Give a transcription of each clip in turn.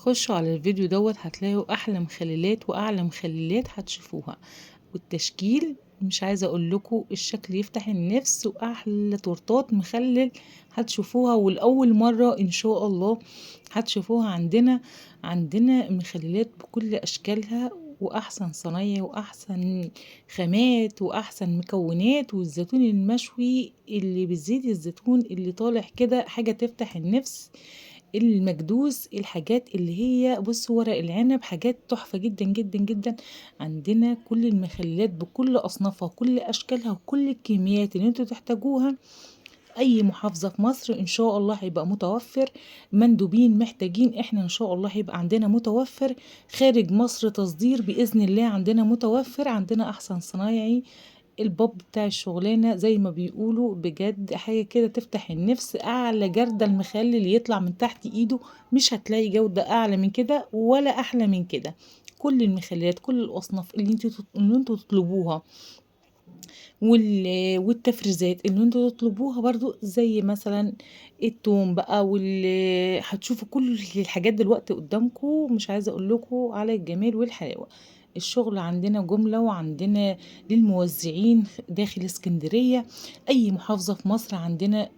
خشوا على الفيديو دوت هتلاقوا احلى مخللات واعلى مخللات هتشوفوها. والتشكيل مش عايزه اقول لكم الشكل يفتح النفس، واحلى تورتات مخلل هتشوفوها، والاول مره ان شاء الله هتشوفوها. عندنا مخللات بكل اشكالها، واحسن صنايع واحسن خامات واحسن مكونات. والزيتون المشوي اللي بزيت الزيتون اللي طالع كده حاجه تفتح النفس. المكدوس، الحاجات اللي هي بص ورق العنب، حاجات تحفة جدا جدا جدا. عندنا كل المخللات بكل أصنافها وكل أشكالها وكل الكميات اللي انتوا تحتاجوها. أي محافظة في مصر إن شاء الله هيبقى متوفر. مندوبين محتاجين إحنا إن شاء الله هيبقى عندنا متوفر. خارج مصر تصدير بإذن الله عندنا متوفر. عندنا أحسن صنايعي. الباب بتاع الشغلانة زي ما بيقولوا بجد حاجة كده تفتح النفس. أعلى جردل المخلل يطلع من تحت إيده، مش هتلاقي جودة أعلى من كده ولا أحلى من كده. كل المخللات كل الأصناف اللي انتوا تطلبوها، والتفريزات اللي انتوا تطلبوها برضو، زي مثلا التوم بقى هتشوفوا كل الحاجات دلوقتي قدامكم. مش عايزه اقول لكم على الجمال والحلاوه. الشغل عندنا جمله، وعندنا للموزعين داخل اسكندريه. اي محافظه في مصر عندنا.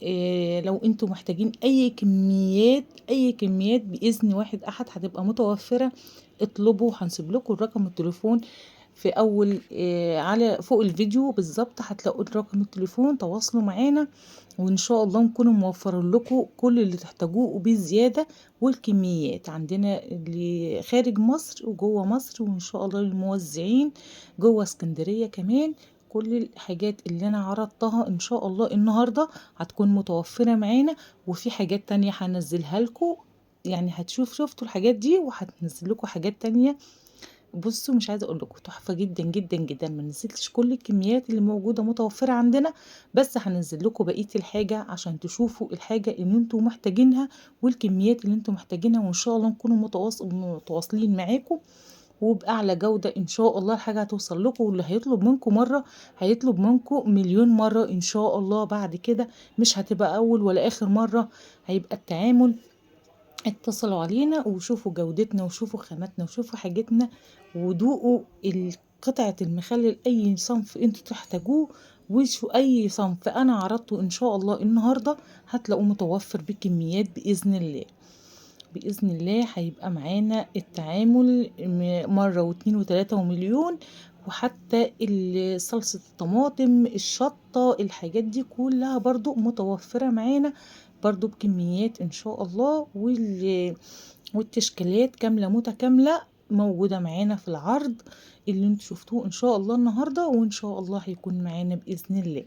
لو انتوا محتاجين اي كميات باذن واحد احد هتبقى متوفره. اطلبوا، هنسيب لكم الرقم التليفون في اول على فوق الفيديو بالظبط هتلاقوا رقم التليفون. تواصلوا معانا وان شاء الله نكون موفر لكم كل اللي تحتاجوه وبالزياده. والكميات عندنا اللي خارج مصر وجوه مصر، وان شاء الله الموزعين جوه اسكندريه كمان. كل الحاجات اللي انا عرضتها ان شاء الله النهارده هتكون متوفره معانا. وفي حاجات تانية هنزلها لكم، يعني شفتوا الحاجات دي وهتنزل لكم حاجات تانية. بصوا مش عايزه اقول لكم تحفه جدا جدا جدا. ما نزلتش كل الكميات اللي موجوده متوفره عندنا، بس هنزل لكم بقيه الحاجه عشان تشوفوا الحاجه اللي انتوا محتاجينها والكميات اللي انتوا محتاجينها. وان شاء الله نكونوا متواصلين معاكم وبأعلى جودة إن شاء الله. الحاجة هتوصل لكم، واللي هيطلب منكم مرة هيطلب منكم مليون مرة إن شاء الله. بعد كده مش هتبقى أول ولا آخر مرة، هيبقى التعامل. اتصلوا علينا وشوفوا جودتنا وشوفوا خاماتنا وشوفوا حاجتنا، وذوقوا قطعة المخلل أي صنف انتوا تحتاجوه. وشو أي صنف أنا عرضته إن شاء الله النهاردة هتلاقوه متوفر بكميات بإذن الله. بإذن الله هيبقى معانا التعامل مرة واتنين وتلاتة ومليون. وحتى صلصة الطماطم، الشطة، الحاجات دي كلها برضو متوفرة معانا برضو بكميات ان شاء الله. والتشكيلات كاملة متكاملة موجودة معانا في العرض اللي انتوا شفتوه ان شاء الله النهاردة، وان شاء الله هيكون معانا بإذن الله.